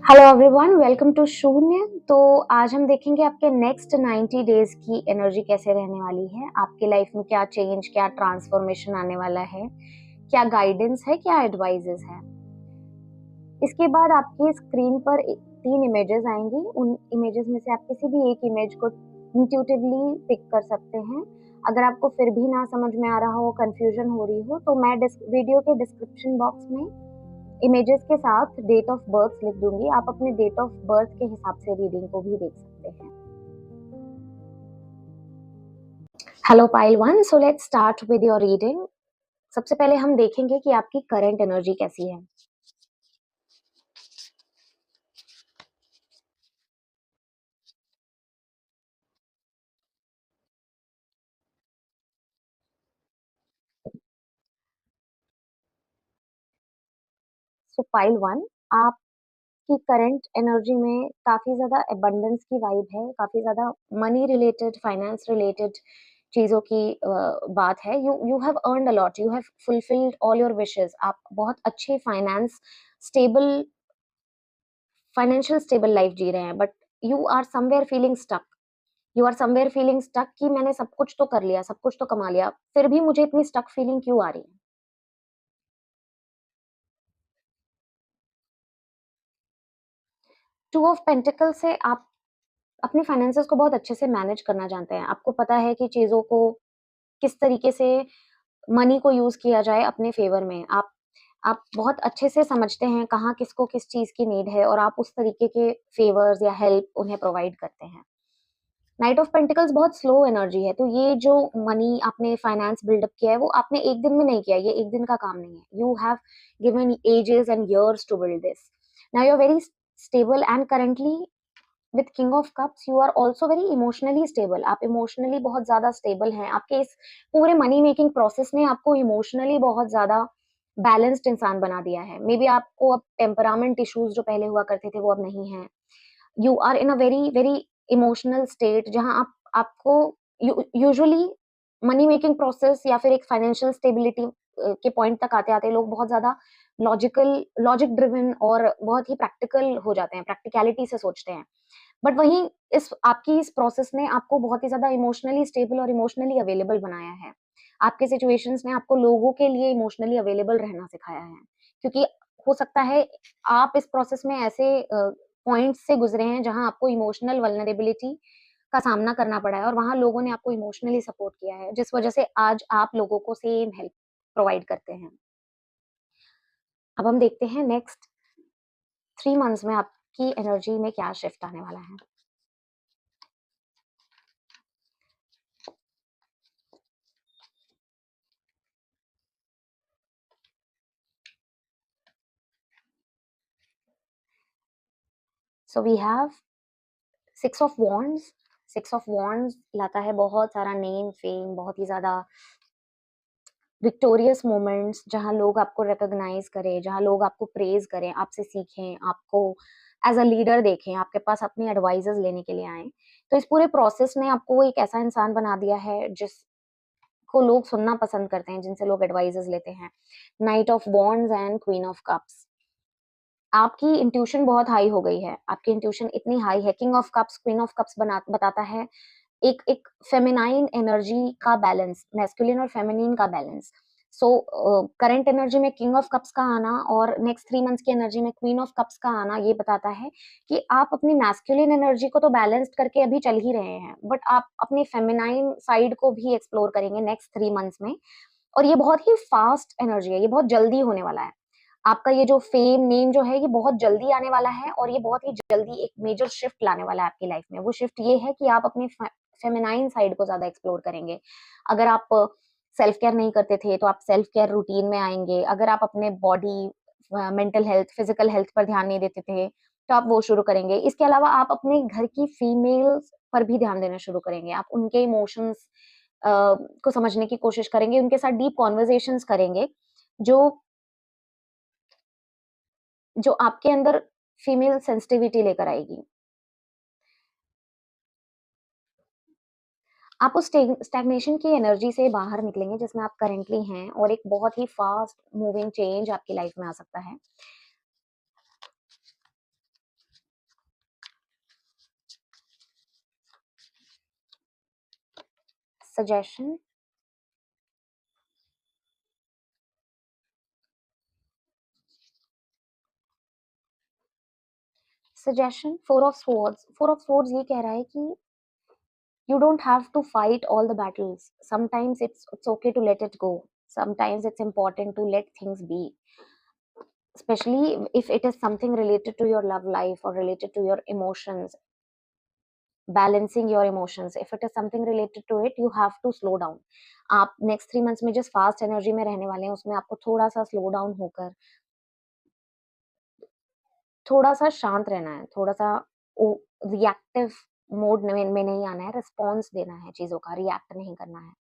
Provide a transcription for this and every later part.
Hello everyone, welcome to शून्य। तो आज हम देखेंगे आपके नेक्स्ट 90 डेज की एनर्जी कैसे रहने वाली है, आपकी लाइफ में क्या चेंज, क्या ट्रांसफॉर्मेशन आने वाला है, क्या गाइडेंस है, क्या एडवाइजेस है। इसके बाद आपकी स्क्रीन पर तीन इमेजेस आएंगी। उन इमेजेस में से आप किसी भी एक इमेज को इंट्यूटिवली पिक कर सकते हैं। अगर आपको फिर भी ना समझ में आ रहा हो, कंफ्यूजन हो रही हो, तो मैं वीडियो के डिस्क्रिप्शन बॉक्स में इमेजेस के साथ डेट ऑफ बर्थ लिख दूंगी। आप अपने डेट ऑफ बर्थ के हिसाब से रीडिंग को भी देख सकते हैं। Hello pile one, so let's start with your reading. सबसे पहले हम देखेंगे कि आपकी करंट एनर्जी कैसी है। सो पाइल वन, आपकी करंट एनर्जी में काफी ज्यादा एबंडेंस की वाइब है, काफी ज्यादा मनी रिलेटेड, फाइनेंस रिलेटेड चीजों की बात है। You have earned a lot, you have fulfilled all your wishes. आप बहुत अच्छी स्टेबल फाइनेंशियल स्टेबल लाइफ जी रहे हैं, but you are somewhere feeling stuck. You are somewhere feeling stuck कि मैंने सब कुछ तो कर लिया, सब कुछ तो कमा लिया, फिर भी मुझे इतनी स्टक फीलिंग क्यों आ रही है। टू ऑफ पेंटिकल से आप अपने फाइनेंसेस को बहुत अच्छे से मैनेज करना जानते हैं। आपको पता है कि चीजों को किस तरीके से, मनी को यूज किया जाए अपने फेवर में। आप बहुत अच्छे से समझते हैं कहाँ किसको किस चीज की नीड है, और आप उस तरीके के फेवर्स या हेल्प उन्हें प्रोवाइड करते हैं। नाइट ऑफ पेंटिकल्स बहुत स्लो एनर्जी है, तो ये जो मनी आपने फाइनेंस बिल्डअप किया है वो आपने एक दिन में नहीं किया, ये एक दिन का काम नहीं है। You have given ages and years to build this. Now you are very stable and currently with king of cups you are also very emotionally stable. आप इमोशनली बहुत ज्यादा स्टेबल हैं। आपके इस पूरे मनी मेकिंग प्रोसेस ने आपको emotionally बहुत ज्यादा बैलेंस्ड इंसान बना दिया है। मे बी आपको अब टेम्परामेंट इश्यूज जो पहले हुआ करते थे वो अब नहीं है। You are in a very very emotional state, जहां आपको यूजुअली मनी मेकिंग प्रोसेस या फिर एक फाइनेंशियल स्टेबिलिटी के पॉइंट तक आते आते लोग बहुत ज्यादा लॉजिक ड्रिवन और बहुत ही प्रैक्टिकल हो जाते हैं, प्रैक्टिकलिटी से सोचते हैं। बट वहीं इस आपकी इस प्रोसेस ने आपको बहुत ही ज्यादा इमोशनली स्टेबल और इमोशनली अवेलेबल बनाया है। आपके सिचुएशंस ने आपको लोगों के लिए इमोशनली अवेलेबल रहना सिखाया है, क्योंकि हो सकता है आप इस प्रोसेस में ऐसे पॉइंट्स से गुजरे हैं जहां आपको इमोशनल वल्नरेबिलिटी का सामना करना पड़ा है, और वहां लोगों ने आपको इमोशनली सपोर्ट किया है, जिस वजह से आज आप लोगों को सेम हेल्प प्रोवाइड करते हैं। अब हम देखते हैं नेक्स्ट 3 मंथ्स में आपकी एनर्जी में क्या शिफ्ट आने वाला है। So we have six of wands. Six of wands लाता है बहुत सारा नेम फेम, बहुत ही ज्यादा विक्टोरियस मोमेंट्स, जहां लोग आपको रिकॉग्नाइज करें, जहां लोग आपको प्रेज करें, आपसे सीखें, आपको एज अ लीडर देखें, आपके पास अपनी एडवाइजेस लेने के लिए आए। तो इस पूरे प्रोसेस ने आपको एक ऐसा इंसान बना दिया है जिसको लोग सुनना पसंद करते हैं, जिनसे लोग एडवाइजेस लेते हैं। Night of wands and queen of cups. आपकी इंट्यूशन बहुत हाई हो गई है, आपकी इंट्यूशन इतनी हाई है। King of cups, queen of cups बताता है एक एक फेमिनाइन एनर्जी का बैलेंस, मैस्कुलिन और फेमिनिन का बैलेंस। सो करंट एनर्जी में किंग ऑफ कप्स का आना और नेक्स्ट 3 मंथ्स की एनर्जी में क्वीन ऑफ कप्स का आना ये बताता है कि आप अपनी मैस्कुलिन एनर्जी को तो बैलेंस्ड करके अभी चल ही रहे हैं, बट आप अपनी फेमिनाइन साइड को भी एक्सप्लोर करेंगे नेक्स्ट 3 मंथ्स में। और ये बहुत ही फास्ट एनर्जी है, ये बहुत जल्दी होने वाला है। आपका ये जो फेम नेम जो है ये बहुत जल्दी आने वाला है, और ये बहुत ही जल्दी एक मेजर शिफ्ट लाने वाला है आपकी लाइफ में। वो शिफ्ट ये है कि आप अपने फेमिनाइन साइड को ज्यादा एक्सप्लोर करेंगे। अगर आप सेल्फ केयर नहीं करते थे तो आप सेल्फ केयर रूटीन में आएंगे। अगर आप अपने body, mental health, physical health पर ध्यान नहीं देते थे तो आप वो शुरू करेंगे। इसके अलावा आप अपने घर की फीमेल्स पर भी ध्यान देना शुरू करेंगे। आप उनके इमोशंस को समझने की कोशिश करेंगे, उनके साथ डीप कॉन्वर्जेशंस करेंगे, जो जो आपके अंदर फीमेल सेंसिटिविटी लेकर आएगी। आप उस स्टैग्नेशन की एनर्जी से बाहर निकलेंगे जिसमें आप करेंटली हैं, और एक बहुत ही फास्ट मूविंग चेंज आपकी लाइफ में आ सकता है। Suggestion. Suggestion. Four of Swords. Four of Swords ये कह रहा है कि you don't have to fight all the battles. Sometimes it's okay to let it go. Sometimes it's important to let things be, especially if it is something related to your love life or related to your emotions, balancing your emotions. If it is something related to it, you have to slow down. आप next 3 months में जिस fast energy में रहने वाले हैं उसमें आपको थोड़ा सा slow down होकर थोड़ा सा शांत रहना है, थोड़ा सा रिएक्टिव मोड में नहीं आना है, रिस्पॉन्स देना है चीजों का, रिएक्ट नहीं करना है।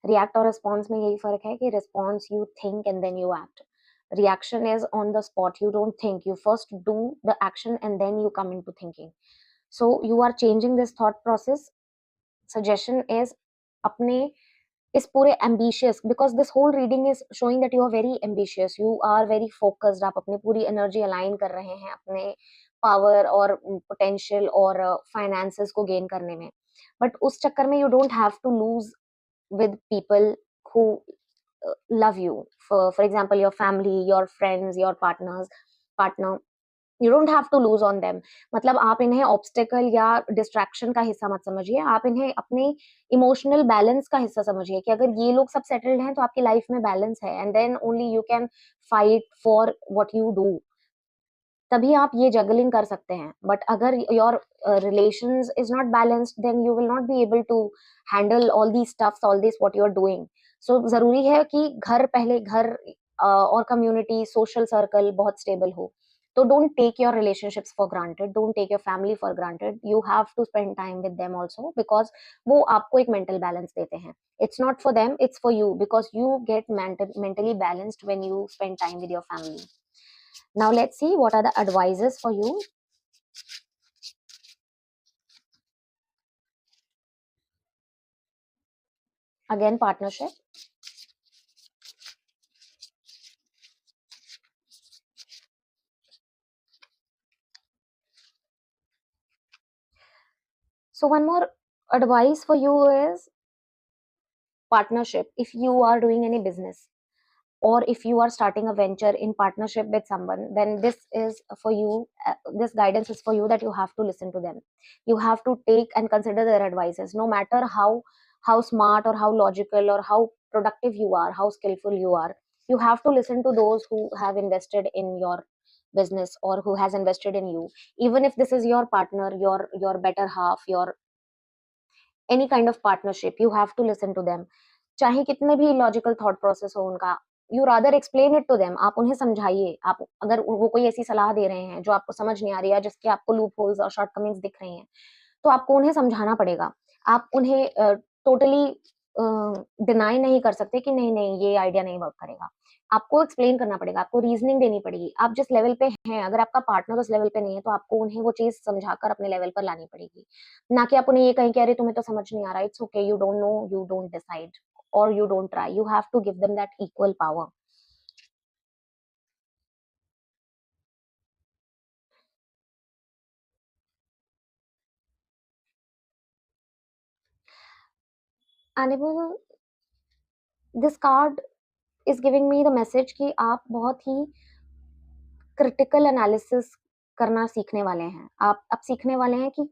रिएक्ट और रिस्पॉन्स में यही फर्क है कि response you think and then you act, reaction is on the spot. You don't think, you first do the action and then you come into thinking. So you are changing this thought process. Suggestion is अपने इस पूरे ambitious, because this whole reading is showing that you are very ambitious, you are very focused, आप अपनी पूरी energy align कर रहे हैं अपने power और potential और finances को gain करने में, but उस चक्कर में you don't have to lose with people who love you. For example, your family, your friends, your partner, you don't have to lose on them. मतलब आप इन्हें ऑब्स्टेकल या डिस्ट्रैक्शन का हिस्सा मत समझिए, आप इन्हें अपने इमोशनल बैलेंस का हिस्सा समझिए कि अगर ये लोग सब सेटल्ड हैं तो आपकी लाइफ में बैलेंस है, and then only you can fight for what you do, तभी आप ये जगलिंग कर सकते हैं। बट अगर your relations is not balanced then you will not be able to handle all these stuffs, all this what you are doing. So जरूरी है कि घर पहले, घर और कम्युनिटी सोशल सर्कल बहुत स्टेबल हो। तो don't take your relationships for granted, don't take your family for granted, you have to spend time with them also, because वो आपको एक मेंटल बैलेंस देते हैं। It's not for them, it's for you, because you get mentally balanced when you spend time with your family. Now let's see what are the advices for you. Again, partnership. So one more advice for you is partnership. If you are doing any business or if you are starting a venture in partnership with someone, then this is for you. This guidance is for you, that you have to listen to them. You have to take and consider their advices, no matter how smart or how logical or how productive you are, how skillful you are. You have to listen to those who have invested in your business or who has invested in you. Even if this is your partner, your better half, your any kind of partnership, you have to listen to them. चाहे कितने भी logical thought process हो उनका, you rather explain it to them, आप उन्हें समझाइए। आप अगर वो कोई ऐसी सलाह दे रहे हैं जो आपको समझ नहीं आ रही है, जिसके आपको लूप होल्स और शॉर्टकमिंग्स दिख रही हैं, तो आपको उन्हें समझाना पड़ेगा। आप उन्हें टोटली डिनाई नहीं कर सकते कि नहीं नहीं ये आइडिया नहीं वर्क करेगा। आपको एक्सप्लेन करना पड़ेगा, आपको रीजनिंग देनी पड़ेगी। आप जिस लेवल पे हैं, अगर आपका पार्टनर उस लेवल पे नहीं है, तो आपको उन्हें वो चीज समझाकर अपने लेवल पर लानी पड़ेगी, ना कि आप उन्हें ये कहें कि अरे तुम्हें तो समझ नहीं आ रहा, it's okay, you don't know, you don't decide और you don't try. You have to give them that equal power. Animal, this card is giving me the message कि आप बहुत ही क्रिटिकल एनालिसिस करना सीखने वाले हैं। आप अब सीखने वाले हैं कि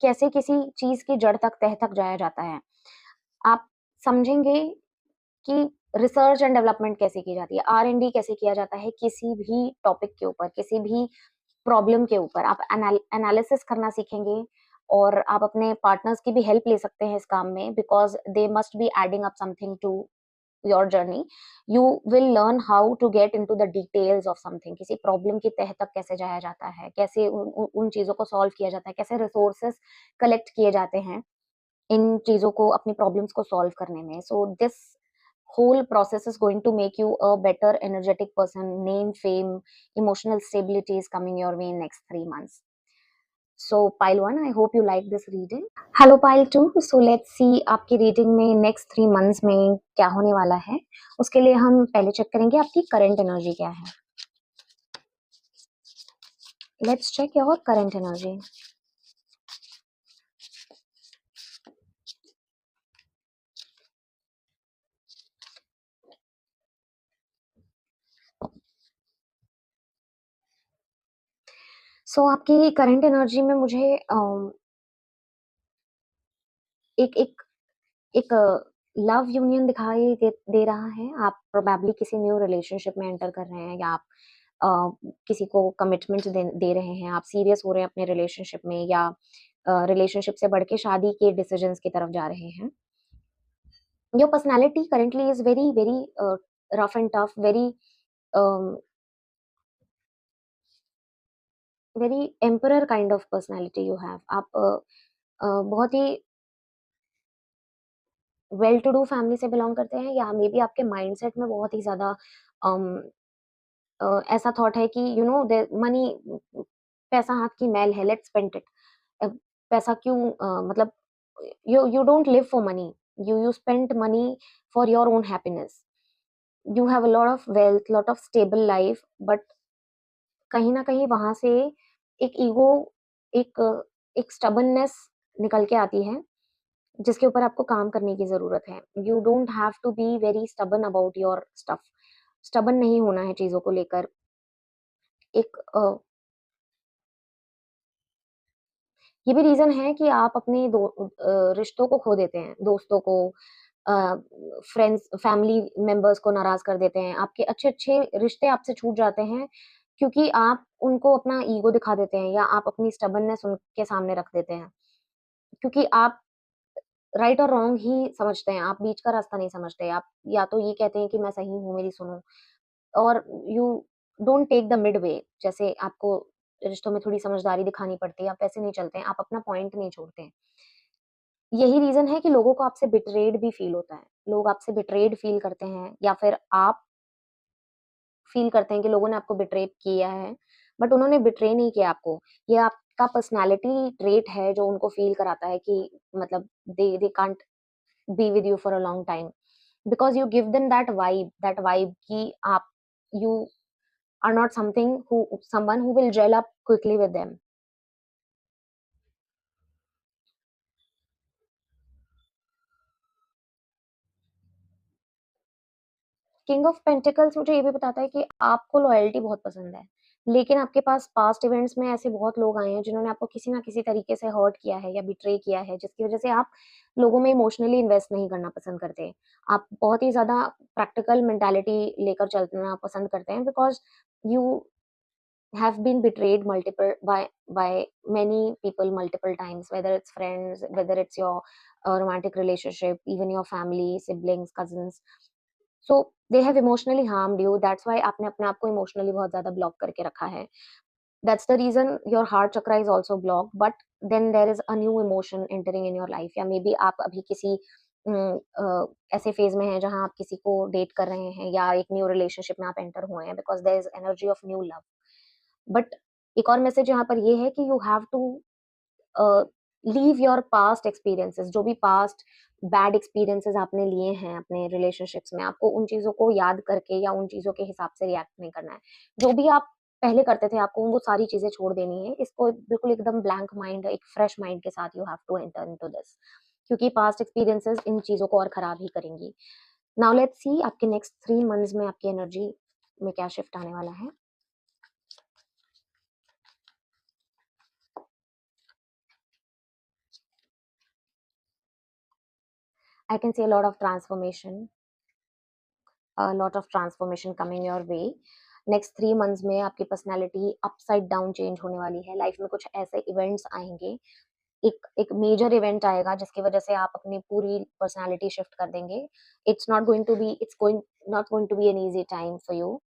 कैसे किसी चीज की जड़ तक, तह तक जाया जाता है। आप समझेंगे कि रिसर्च एंड डेवलपमेंट कैसे की जाती है, R&D कैसे किया जाता है किसी भी टॉपिक के ऊपर, किसी भी प्रॉब्लम के ऊपर। आप एनालिसिस करना सीखेंगे और आप अपने पार्टनर्स की भी हेल्प ले सकते हैं इस काम में, because they must be adding up something to your journey. You will learn how to get into the details of something. किसी प्रॉब्लम की तह तक कैसे जाया जाता है, कैसे उन चीजों को सॉल्व किया जाता है, कैसे रिसोर्सेस कलेक्ट किए जाते हैं इन चीजों को, अपनी प्रॉब्लम्स को सॉल्व करने में। So this whole process is going to make you a better energetic person. Name, fame, emotional stability is coming your way in next 3 months. So pile 1, I hope you like this reading. Hello pile 2, so let's see आपकी reading में next 3 months में क्या होने वाला है। उसके लिए हम पहले चेक करेंगे आपकी करंट एनर्जी क्या है। Let's check your current energy. So आपकी करंट एनर्जी में मुझे एक एक एक लव यूनियन दिखाई दे रहा है। आप प्रोबेबली किसी न्यू रिलेशनशिप में एंटर कर रहे हैं, या आप किसी को कमिटमेंट दे रहे हैं, आप सीरियस हो रहे हैं अपने रिलेशनशिप में, या रिलेशनशिप से बढ़ के शादी के डिसीजंस की तरफ जा रहे हैं। Your personality currently is very very rough and tough, very very emperor kind of personality you have. आप बहुत ही वेल टू डू फैमिली से बिलोंग करते हैं, या मे बी आपके माइंडसेट में बहुत ही ज़्यादा अम, ऐसा थॉट है कि मनी, पैसा हाथ की मैल है, लेट्स स्पेंड इट। पैसा क्यों, मतलब you don't live for money, you spend money for your own happiness. You have a lot of wealth, lot of stable life, but कहीं ना कहीं वहां से एक ईगो, एक एक स्टबननेस निकल के आती है, जिसके ऊपर आपको काम करने की ज़रूरत है। You don't have to be very stubborn about your stuff. Stubborn नहीं होना है चीज़ों को लेकर। एक ये भी रीज़न है कि आप अपने रिश्तों को खो देते हैं, दोस्तों को, फ्रेंड्स, फैमिली मेंबर्स को नाराज़ कर देते हैं। आपके अच्छे-अच्छे रिश्ते आपसे छूट जाते हैं, क्योंकि आप उनको अपना ईगो दिखा देते हैं, या आप अपनी स्टबननेस उनके सामने रख देते हैं। क्योंकि आप राइट और रॉन्ग ही समझते हैं, आप बीच का रास्ता नहीं समझते। आप या तो ये कहते हैं कि मैं सही हूँ, मेरी सुनो, और you don't take the midway. जैसे आपको रिश्तों में थोड़ी समझदारी दिखानी पड़ती है, आप वैसे नहीं चलते हैं, आप अपना पॉइंट नहीं छोड़ते हैं। यही रीज़न है कि लोगों को आपसे बिट्रेयड भी फ़ील होता है। लोग आपसे बिट्रेयड फ़ील करते हैं, या फिर आप फ़ील करते हैं कि लोगों ने आपको बिट्रे किया है, बट उन्होंने बिट्रे नहीं किया आपको। ये आपका पर्सनैलिटी ट्रेट है जो उनको फ़ील कराता है कि मतलब they can't be with you for a long time, because you give them that vibe कि आप, you are not someone who will gel up quickly with them. King of pentacles मुझे ये भी बताता है कि आपको लॉयल्टी बहुत पसंद है, लेकिन आपके पास पास्ट इवेंट्स में ऐसे बहुत लोग आए हैं जिन्होंने आपको किसी ना किसी तरीके से हर्ट किया है या बिट्रे किया है, जिसकी वजह से आप लोगों में इमोशनली इन्वेस्ट नहीं करना पसंद करते। आप बहुत ही ज़्यादा प्रैक्टिकल मेंटालिटी लेकर चलना पसंद करते हैं, because you have been betrayed multiple by many people multiple times, whether it's friends, whether it's your romantic relationship, even your family, siblings, cousins. So they have emotionally harmed you. That's why आपने अपने आप को emotionally बहुत ज़्यादा block करके रखा है. That's the reason your heart chakra is also blocked. But then there is a new emotion entering in your life. या maybe आप अभी किसी ऐसे फेज में हैं जहाँ आप किसी को डेट कर रहे हैं, या एक न्यू रिलेशनशिप में आप एंटर हुए हैं, because there is energy of new love. But एक और मैसेज यहाँ पर ये है कि you have to leave your past experiences. जो भी पास्ट बैड एक्सपीरियंसेस आपने लिए हैं अपने रिलेशनशिप्स में, आपको उन चीज़ों को याद करके या उन चीज़ों के हिसाब से रिएक्ट नहीं करना है। जो भी आप पहले करते थे, आपको वो सारी चीज़ें छोड़ देनी है। इसको बिल्कुल एकदम ब्लैंक माइंड, एक फ्रेश माइंड के साथ you have to enter into this, क्योंकि पास्ट एक्सपीरियंसेस इन चीज़ों को और खराब ही करेंगी। नाउ लेट्स सी आपके नेक्स्ट 3 मंथ्स में आपकी एनर्जी में क्या शिफ्ट आने वाला है। I can see a lot of transformation, a lot of transformation coming your way. Next 3 months में आपकी पर्सनैलिटी अपसाइड डाउन चेंज होने वाली है। लाइफ में कुछ ऐसे इवेंट्स आएँगे, एक एक मेजर इवेंट आएगा जिसकी वजह से आप अपनी पूरी पर्सनैलिटी शिफ्ट कर देंगे। It's going not going to be an easy time for you.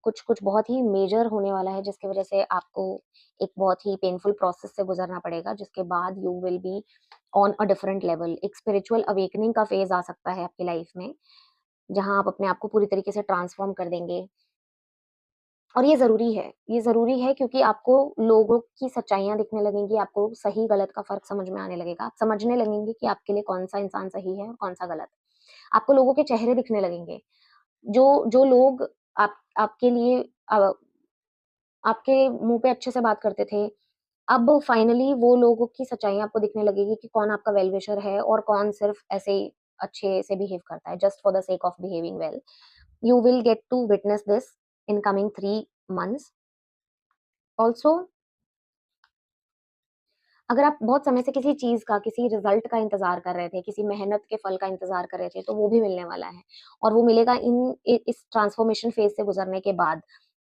कुछ बहुत ही मेजर होने वाला है, जिसकी वजह से आपको एक बहुत ही पेनफुल प्रोसेस से गुज़रना पड़ेगा, जिसके बाद you will be on a different level. एक स्पिरिचुअल अवेकनिंग का फेज़ आ सकता है आपकी लाइफ में, जहाँ आप अपने आप को पूरी तरीके से ट्रांसफ़ॉर्म कर देंगे। और ये ज़रूरी है, क्योंकि आपको लोगों की सच्चाइयाँ दिखने लगेंगी, आपको सही-गलत का फ़र्क समझ में आने लगेगा। आप समझने लगेंगे कि आपके लिए कौन-सा इंसान सही है और कौन-सा गलत। आपको लोगों के चेहरे दिखने लगेंगे। जो जो लोग आपके लिए अ, आपके मुँह पे अच्छे से बात करते थे, अब फाइनली वो लोगों की सच्चाइयाँ आपको दिखने लगेगी कि कौन आपका वेल विशर है और कौन सिर्फ़ ऐसे ही अच्छे से बिहेव करता है, just for the sake of behaving well. You will get to witness this in coming 3 months. Also, अगर आप बहुत समय से किसी चीज़ का, किसी रिज़ल्ट का इंतज़ार कर रहे थे, किसी मेहनत के फल का इंतज़ार कर रहे थे, तो वो भी मिलने वाला है और वो मिलेगा इस ट्रांसफॉर्मेशन फेज़ से गुज़रने के बाद।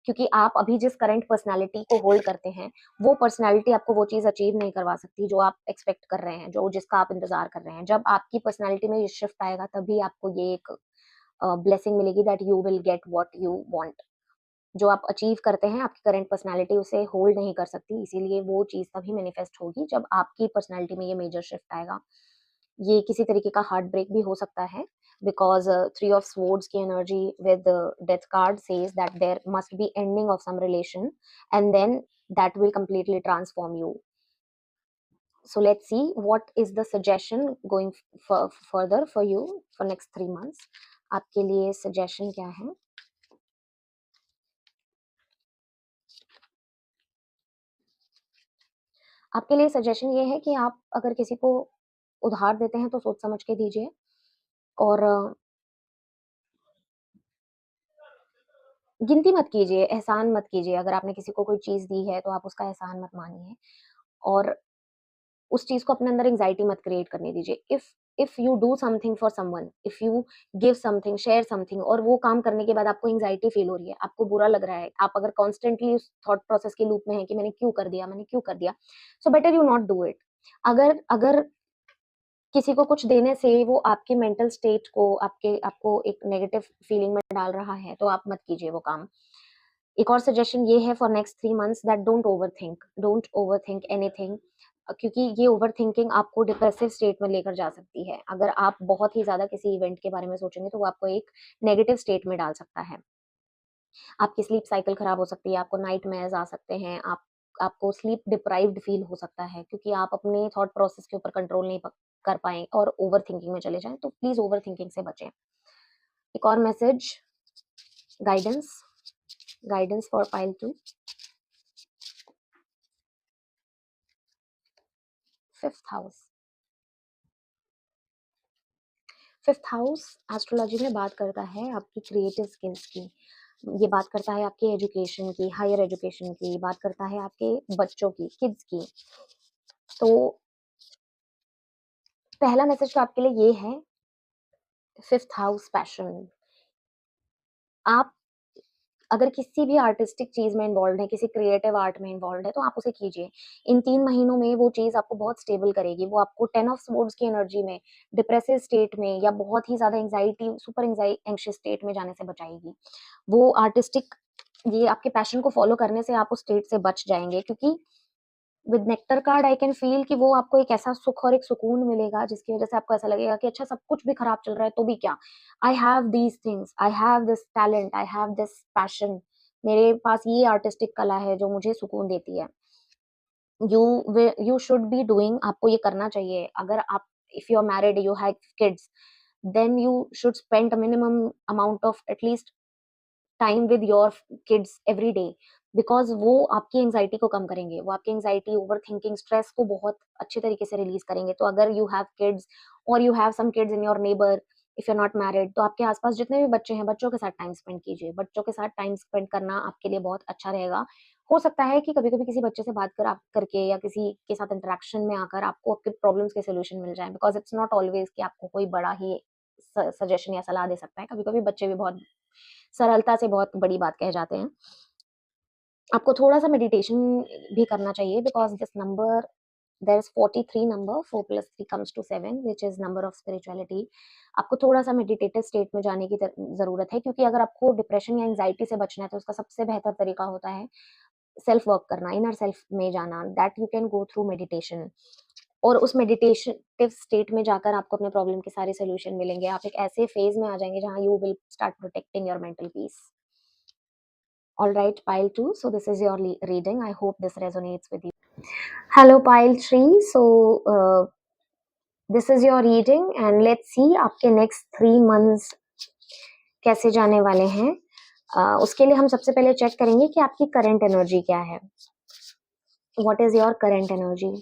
क्योंकि आप अभी जिस करंट पर्सनैलिटी को होल्ड करते हैं, वो पर्सनैलिटी आपको वो चीज़ अचीव नहीं करवा सकती जो आप एक्सपेक्ट कर रहे हैं, जो जिसका आप इंतज़ार कर रहे हैं। जब आपकी पर्सनैलिटी में ये शिफ्ट आएगा, तभी आपको ये एक ब्लेसिंग मिलेगी that you will get what you want. जो आप अचीव करते हैं, आपकी करंट पर्सनैलिटी उसे होल्ड नहीं कर सकती, इसीलिए वो चीज़ तभी मैनिफेस्ट होगी जब आपकी पर्सनैलिटी में ये मेजर शिफ्ट आएगा। ये किसी तरीके का हार्ट ब्रेक भी हो सकता है बिकॉज़ थ्री ऑफ स्वॉर्ड्स की energy with death card says that there must be ending of some relation and then that will completely transform you. So let's see what is the suggestion going further for you for next 3 months. आपके लिए suggestion क्या है? आपके लिए suggestion ये है कि आप अगर किसी को उधार देते हैं तो सोच समझ के दीजिए और गिनती मत कीजिए, एहसान मत कीजिए। अगर आपने किसी को कोई चीज़ दी है तो आप उसका एहसान मत मानिए और उस चीज़ को अपने अंदर एंग्ज़ायटी मत क्रिएट करने दीजिए। If you do something for someone, if you give something, share something और वो काम करने के बाद आपको एंग्ज़ायटी फ़ील हो रही है, आपको बुरा लग रहा है, आप अगर कॉन्स्टेंटली उस थॉट प्रोसेस के लूप में हैं कि मैंने क्यों कर दिया, मैंने क्यों कर दिया? So better you not do it. अगर अगर किसी को कुछ देने से वो आपके मेंटल स्टेट को आपको एक नेगेटिव फीलिंग में डाल रहा है, तो आप मत कीजिए वो काम। एक और सजेशन ये है for next 3 months that don't overthink anything क्योंकि ये ओवरथिंकिंग आपको डिप्रेसिव स्टेट में लेकर जा सकती है। अगर आप बहुत ही ज़्यादा किसी इवेंट के बारे में सोचेंगे, तो वो आपको एक नेगेटिव स्टेट में डाल सकता है। आपकी स्लीप साइकिल खराब हो सकती है, आपको नाइटमेयर्स आ सकते हैं, आपको स्लीप डिप्राइव्ड फील हो सकता है क्योंकि आप अपने थॉट प्रोसेस के ऊपर कंट्रोल नहीं कर पाएँ और ओवरथिंकिंग में चले जाएँ, तो प्लीज़ ओवरथिंकिंग से बचें। एक और message guidance guidance for pile 2 5th house. 5th house astrology में बात करता है आपकी क्रिएटिव स्किल्स की। ये बात करता है आपके एजुकेशन की, हायर एजुकेशन की, बात करता है आपके बच्चों की, किड्स की। तो पहला मैसेज तो आपके लिए ये है 5th हाउस पैशन। आप अगर किसी भी आर्टिस्टिक चीज़ में इन्वॉल्व्ड हैं, किसी क्रिएटिव आर्ट में इन्वॉल्व्ड है, तो आप उसे कीजिए। इन 3 महीनों में वो चीज़ आपको बहुत स्टेबल करेगी। वो आपको 10 ऑफ स्वॉर्ड्स की एनर्जी में, डिप्रेसिव स्टेट में या बहुत ही ज़्यादा एंग्ज़ायटी सुपर एंग्ज़ियस स्टेट में जाने से बचाएगी। वो आर्टिस्टिक ये आपके पैशन को फ़ॉलो करने से आप उस स्टेट से बच जाएँगे क्योंकि with nectar card I can feel कि वो आपको एक ऐसा सुख और एक सुकून मिलेगा जिसकी वज़ह से आपको ऐसा लगेगा कि अच्छा सब कुछ भी खराब चल रहा है तो भी क्या? I have these things, I have this talent, I have this passion मेरे पास ये आर्टिस्टिक कला है जो मुझे सुकून देती है। यू शुड बी डूइंग आपको ये करना चाहिए। अगर आप if you are married, you have kids, then you should spend a minimum amount of at least time with your kids every day because वो आपकी एंग्जाइटी को कम करेंगे, वो आपकी एंग्जाइटी ओवर थिंकिंग स्ट्रेस को बहुत अच्छे तरीके से रिलीज करेंगे। तो अगर यू हैव किड्स और you have some kids in your neighbour, if you are not married, तो आपके आसपास जितने भी बच्चे हैं बच्चों के साथ टाइम स्पेंड कीजिए। बच्चों के साथ टाइम स्पेंड करना आपके लिए बहुत अच्छा रहेगा। हो सकता है कि कभी कभी किसी बच्चे से बात करके या किसी के साथ इंटरेक्शन में आकर आपको आपके प्रॉब्लम्स के सोल्यूशन मिल जाए बिकॉज इट्स नॉट ऑलवेज कि आपको कोई बड़ा ही सजेशन या सलाह दे सकता है। कभी कभी बच्चे भी बहुत सरलता से बहुत बड़ी बात कह जाते हैं। आपको थोड़ा-सा मेडिटेशन भी करना चाहिए because this number there is 43 number 4 + 3 comes to 7 which is number of spirituality. आपको थोड़ा-सा मेडिटेटिव स्टेट में जाने की ज़रूरत है क्योंकि अगर आपको डिप्रेशन या एंग्ज़ायटी से बचना है तो उसका सबसे बेहतर तरीका होता है सेल्फ वर्क करना, इनर सेल्फ में जाना that you can go through meditation. और उस मेडिटेटिव स्टेट में जाकर आपको अपने प्रॉब्लम के सारे सॉल्यूशन मिलेंगे। आप एक ऐसे फेज़ में आ जाएँगे जहाँ you will start protecting your mental peace. All right, pile 2. So this is your reading. I hope this resonates with you. Hello, pile 3. So this is your reading and let's see आपके next 3 months कैसे जाने वाले हैं। उसके लिए हम सबसे पहले चेक करेंगे कि आपकी करंट एनर्जी क्या है। What is your current energy?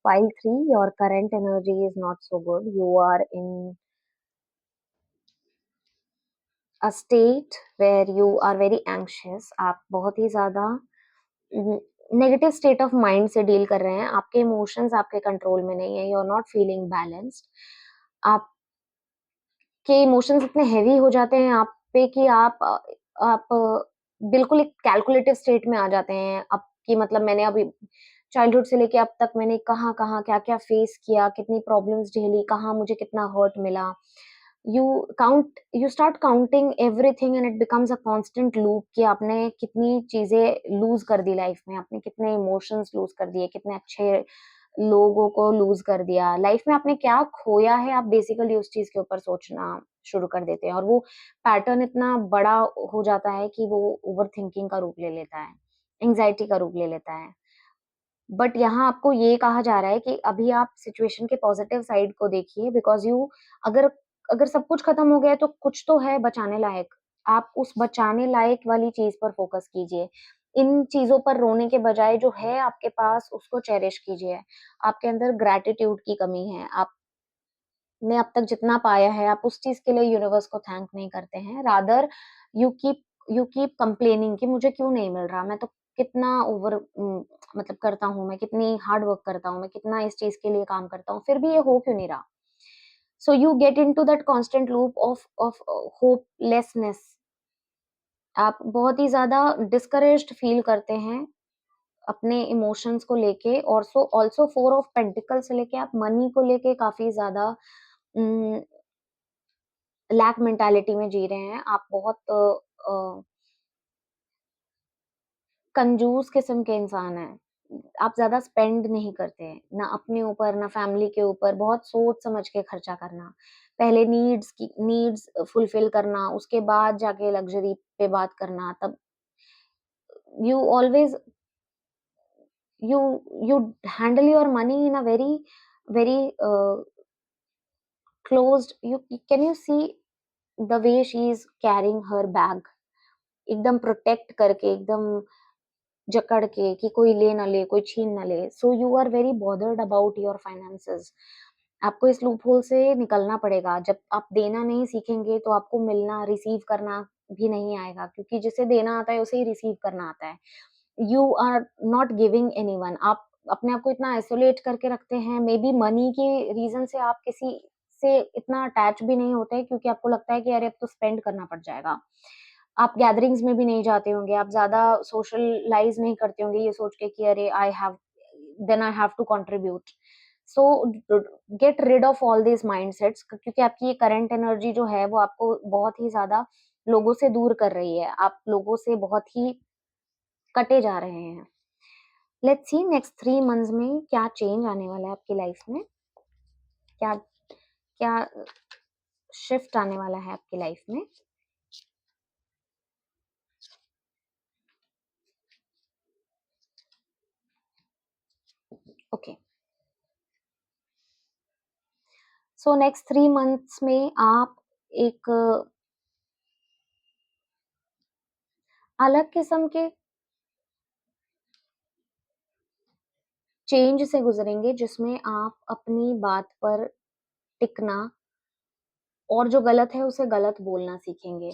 Pile 3, your current energy is not so good. You are in a state where you are very anxious, आप बहुत ही ज़्यादा नेगेटिव स्टेट ऑफ माइंड से डील कर रहे हैं, आपके इमोशंस आपके कंट्रोल में नहीं है, you are not feeling balanced. आपके इमोशंस इतने हेवी हो जाते हैं आप पे कि बिल्कुल एक कैलकुलेटिव स्टेट में आ जाते हैं। अब कि मतलब मैंने अभी चाइल्डहुड से लेके अब तक मैंने कहाँ-कहाँ, क्या-क्या फेस किया, कितनी प्रॉब्लम्स झेली, कहाँ मुझे कितना हर्ट मिला। You you start counting everything and it becomes a constant loop कि आपने कितनी चीज़ें लूज़ कर दी लाइफ में, आपने कितने इमोशंस लूज़ कर दिए, कितने अच्छे लोगों को लूज़ कर दिया। लाइफ में आपने क्या खोया है, आप बेसिकली उस चीज़ के ऊपर सोचना शुरू कर देते हैं और वो पैटर्न इतना बड़ा हो जाता है कि वो ओवरथिंकिंग का रूप ले लेता है, एंग्ज़ायटी का रूप ले लेता है। बट यहाँ आपको ये कहा जा रहा है कि अभी आप सिचुएशन के पॉज़िटिव साइड को देखिए बिकॉज़ यू अगर अगर सब कुछ खत्म हो गया है तो कुछ तो है बचाने लायक। आप उस बचाने लायक वाली चीज़ पर फ़ोकस कीजिए। इन चीज़ों पर रोने के बजाय जो है आपके पास उसको चेरिश कीजिए। आपके अंदर ग्रैटिट्यूड की कमी है। आपने अब तक जितना पाया है आप उस चीज़ के लिए यूनिवर्स को थैंक नहीं करते हैं। Rather you keep you keep complaining कि मुझे क्यों नहीं मिल रहा? मैं तो कितना मतलब करता हूँ, मैं कितनी हार्ड वर्क करता हूँ, मैं कितना इस चीज़ के लिए काम करता हूँ, फिर भी ये हो क्यों नहीं रहा? So you get into that constant loop of hopelessness. आप बहुत ही ज़्यादा डिस्करेज्ड फील करते हैं अपने इमोशंस को लेके और ऑल्सो 4 ऑफ पेंटिकल से लेके आप मनी को लेके काफ़ी ज़्यादा उम, लैक मेंटालिटी में जी रहे हैं। आप बहुत कंजूस किस्म के इंसान हैं। आप ज़्यादा स्पेंड नहीं करते हैं, ना अपने ऊपर, ना फैमिली के ऊपर, बहुत सोच-समझ के खर्चा करना। पहले नीड्स फुलफिल करना, उसके बाद जाके लग्ज़री पे बात करना, तब you always you you handle your money in a very closed you can you see the way she is carrying her bag एकदम प्रोटेक्ट करके, एकदम जकड़ के कि कोई ले ना ले, कोई छीन ना ले। So you are very bothered about your finances. आपको इस लूप होल से निकलना पड़ेगा। जब आप देना नहीं सीखेंगे तो आपको मिलना, रिसीव करना भी नहीं आएगा क्योंकि जिसे देना आता है उसे ही रिसीव करना आता है। You are not giving anyone. आप अपने आप को इतना आइसोलेट करके रखते हैं, मे बी मनी के रीज़न से आप किसी से इतना अटैच भी नहीं होते क्योंकि आपको लगता है कि अरे अब तो स्पेंड करना पड़ जाएगा। आप गैदरिंग्स में भी नहीं जाते होंगे, आप ज़्यादा सोशलाइज़ नहीं करते होंगे ये सोच के कि अरे I have to contribute. So get rid of all these mindsets क्योंकि आपकी ये करंट एनर्जी जो है वो आपको बहुत ही ज़्यादा लोगों से दूर कर रही है। आप लोगों से बहुत ही कटे जा रहे हैं। लेट्स सी नेक्स्ट 3 मंथ्स में क्या चेंज आने वाला है आपकी लाइफ में? क्या क्या शिफ्ट आने वाला है आपकी लाइफ में? ओके। सो नेक्स्ट 3 मंथ्स में आप एक अलग किस्म के चेंज से गुज़रेंगे जिसमें आप अपनी बात पर टिकना और जो गलत है उसे गलत बोलना सीखेंगे।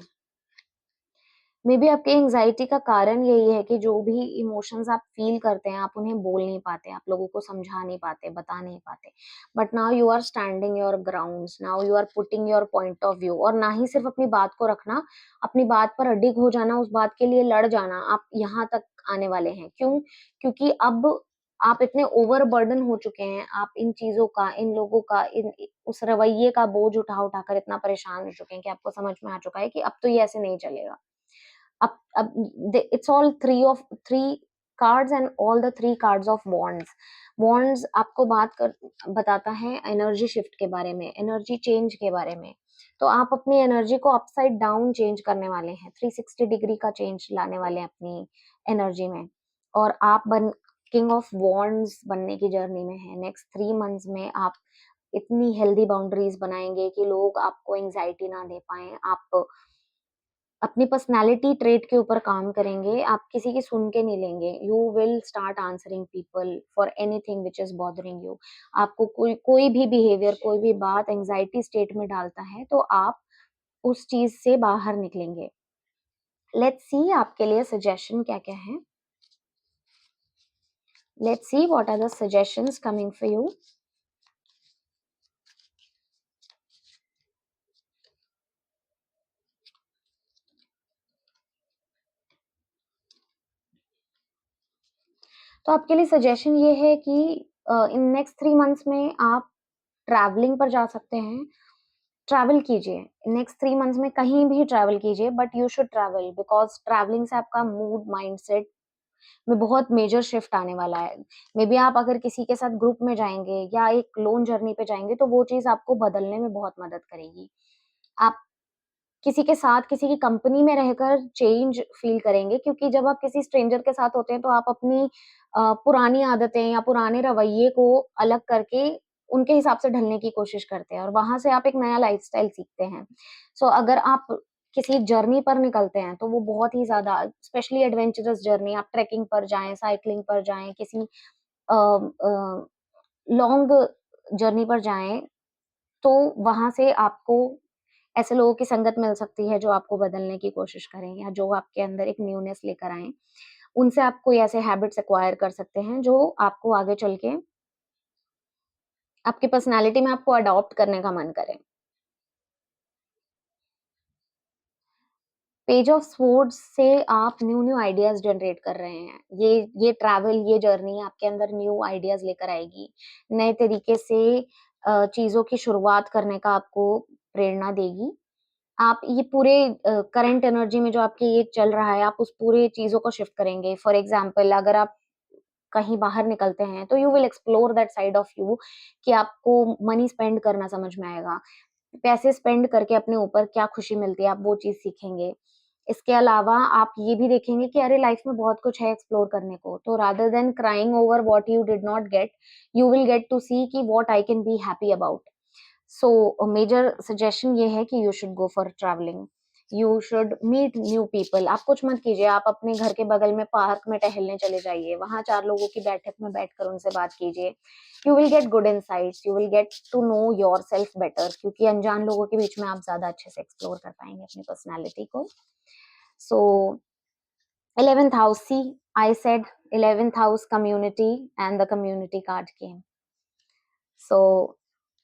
मेबी आपकी एंग्ज़ायटी का कारण यही है कि जो भी इमोशंस आप फ़ील करते हैं, आप उन्हें बोल नहीं पाते, आप लोगों को समझा नहीं पाते, बता नहीं पाते। But now you are standing your grounds, now you are putting your point of view और ना ही सिर्फ़ अपनी बात को रखना, अपनी बात पर अडिग हो जाना, उस बात के लिए लड़ जाना, आप यहाँ तक आने वाले हैं। क्यों? क्योंकि अब आप इतने ओवरबर्डन हो चुके हैं, आप इन चीज़ों का, इन लोगों का, इन उस रवैये का बोझ उठा-उठा कर इतना परेशान हो चुके हैं कि आपको समझ में आ चुका है कि अब तो ये ऐसे नहीं चलेगा। अब it's all 3 cards and all the 3 cards of wands. Wands आपको बात कर बताता है एनर्जी शिफ्ट के बारे में, एनर्जी चेंज के बारे में। तो आप अपनी एनर्जी को अपसाइड डाउन चेंज करने वाले हैं, 360 डिग्री का चेंज लाने वाले हैं अपनी एनर्जी में। और आप बन किंग ऑफ वॉन्ड्स बनने की जर्नी में हैं। नेक्स्ट 3 मंथ्स में आप इतनी हेल्दी बाउंड्रीज़ बनाएँगे कि लोग आपको एंग्ज़ायटी ना दे पाएँ। आप अपनी पर्सनैलिटी ट्रेट के ऊपर काम करेंगे, आप किसी की सुन के नहीं लेंगे। You will start answering people for anything which is bothering you. आपको कोई कोई भी बिहेवियर, कोई भी बात एंग्ज़ायटी स्टेट में डालता है, तो आप उस चीज से बाहर निकलेंगे। लेट्स सी आपके लिए सजेशन क्या क्या है। Let's see what are the suggestions coming for you. तो आपके लिए सजेशन ये है कि इन नेक्स्ट 3 मंथ्स में आप ट्रैवलिंग पर जा सकते हैं। ट्रैवल कीजिए, नेक्स्ट 3 मंथ्स में कहीं भी ट्रैवल कीजिए, but you should travel because travelling से आपका मूड, माइंडसेट में बहुत मेजर शिफ्ट आने वाला है। मेबी आप अगर किसी के साथ ग्रुप में जाएँगे या एक लोन जर्नी पे जाएँगे, तो वो चीज़ आपको बदलने में बहुत मदद करेगी। आप किसी के साथ, किसी की कंपनी में रहकर चेंज फ़ील करेंगे, क्योंकि जब आप किसी स्ट्रेंजर के साथ होते हैं, तो आप अपनी पुरानी आदतें या पुराने रवैये को अलग करके उनके हिसाब से ढलने की कोशिश करते हैं और वहाँ से आप एक नया लाइफ़स्टाइल सीखते हैं। सो अगर आप किसी जर्नी पर निकलते हैं, तो वो बहुत ही ज़्यादा स्पेशली एडवेंचरस जर्नी, आप ट्रेकिंग पर जाएँ, साइक्लिंग पर जाएँ, किसी अ लॉन्ग जर्नी पर जाएँ, तो वहाँ से आपको ऐसे लोगों की संगत मिल सकती है जो आपको बदलने की कोशिश करें या जो आपके अंदर एक न्यूनेस लेकर आएँ। उनसे आप कोई ऐसे हैबिट्स एक्वायर कर सकते हैं जो आपको आगे चल के आपकी पर्सनैलिटी में आपको अडॉप्ट करने का मन करे। पेज ऑफ स्वॉर्ड्स से आप न्यू-न्यू आइडियाज़ जनरेट कर रहे हैं। ये ट्रैवल, ये जर्नी आपके अंदर न्यू आइडियाज़ लेकर आएगी। नए तरीके से चीज़ों की शुरुआत करने का आपको प्रेरणा देगी। आप ये पूरे करंट एनर्जी में जो आपके ये चल रहा है, आप उस पूरे चीज़ों को शिफ्ट करेंगे। फॉर एग्ज़ाम्पल अगर आप कहीं बाहर निकलते हैं, तो you will explore that side of you कि आपको मनी स्पेंड करना समझ में आएगा। पैसे स्पेंड करके अपने ऊपर क्या खुशी मिलती है, आप वो चीज़ सीखेंगे। इसके अलावा आप ये भी देखेंगे कि अरे लाइफ़ में बहुत कुछ है एक्सप्लोर करने को, तो rather than crying over what you did not get, you will get to see कि what I can be happy about. So major suggestion ये है कि you should go for travelling. You should meet new people. आप कुछ मत कीजिए, आप अपने घर के बगल में पार्क में टहलने चले जाइए, वहाँ 4 लोगों की बैठक में बैठकर उनसे बात कीजिए। You will get good insights, you will get to know yourself better, क्योंकि अनजान लोगों के बीच में आप ज़्यादा अच्छे से एक्सप्लोर कर पाएँगे अपनी पर्सनैलिटी को। सो 11th house, see, I said 11th house community and the community card came. So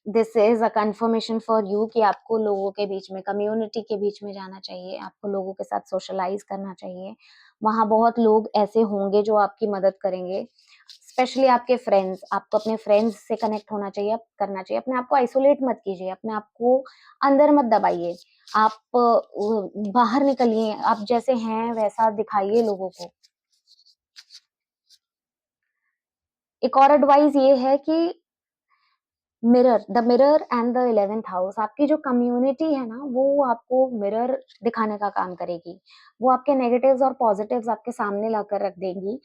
this is a conformation for you कि आपको लोगों के बीच में, कम्युनिटी के बीच में जाना चाहिए, आपको लोगों के साथ सोशलाइज़ करना चाहिए। वहाँ बहुत लोग ऐसे होंगे जो आपकी मदद करेंगे, स्पेशली आपके फ्रेंड्स। आपको अपने फ्रेंड्स से कनेक्ट होना चाहिए, करना चाहिए। अपने आप को आइसोलेट मत कीजिए, अपने आप को अंदर मत दबाइए। आप बाहर निकलिए, आप जैसे हैं वैसा दिखाइए लोगों को। एक और एडवाइस ये है कि the mirror and the 11th house, आपकी जो कम्युनिटी है ना, वो आपको मिरर दिखाने का काम करेगी। वो आपके नेगेटिव्स और पॉजिटिव्स आपके सामने लाकर रख देंगी।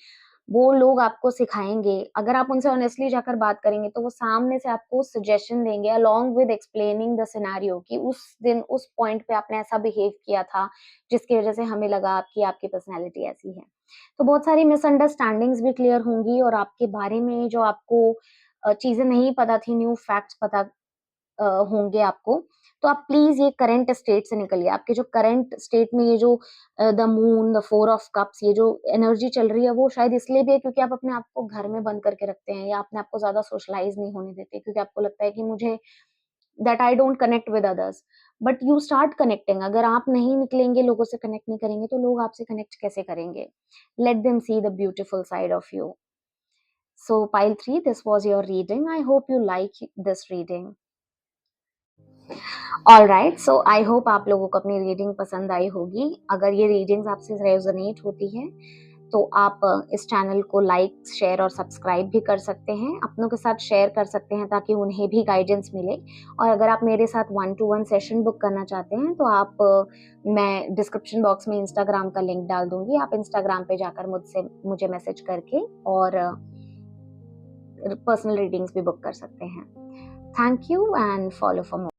वो लोग आपको सिखाएँगे। अगर आप उनसे ऑनेस्टली जाकर बात करेंगे, तो वो सामने से आपको सजेशन देंगे along with explaining the scenario कि उस दिन, उस पॉइंट पे आपने ऐसा बिहेव किया था, जिसकी वज़ह से हमें लगा कि आपकी पर्सनैलिटी ऐसी है। तो बहुत सारी मिसअंडरस्टैंडिंग्स भी क्लियर होंगी और आपके बारे में जो आपको चीज़ें नहीं पता थी, न्यू फैक्ट्स पता होंगे आपको। तो आप प्लीज़ ये करंट स्टेट से निकलिए। आपके जो करंट स्टेट में ये जो the moon, the 4 of cups, ये जो एनर्जी चल रही है, वो शायद इसलिए भी है क्योंकि आप अपने आप को घर में बंद करके रखते हैं या अपने आप को ज़्यादा सोशलाइज़ नहीं होने देते, क्योंकि आपको लगता है कि मुझे that I don't connect with others. But you start connecting. अगर आप नहीं निकलेंगे, लोगों से कनेक्ट नहीं करेंगे, तो लोग आपसे कनेक्ट कैसे करेंगे? Let them see the beautiful side of you. So pile 3, this was your reading. I hope you like this reading. Alright, so I hope आप लोगों को अपनी रीडिंग पसंद आई होगी। अगर ये रीडिंग्स आपसे रेजोनेट होती है, तो आप इस चैनल को लाइक, शेयर और सब्सक्राइब भी कर सकते हैं। अपनों के साथ शेयर कर सकते हैं ताकि उन्हें भी गाइडेंस मिले। और अगर आप मेरे साथ 1-to-1 सेशन बुक करना चाहते हैं, तो आप मैं डिस्क्रिप्शन बॉक्स में इंस्टाग्राम का लिंक डाल दूंगी। आप इंस्टाग्राम पे जाकर मुझे मैसेज करके और पर्सनल रीडिंग्स भी बुक कर सकते हैं। Thank you and follow for more.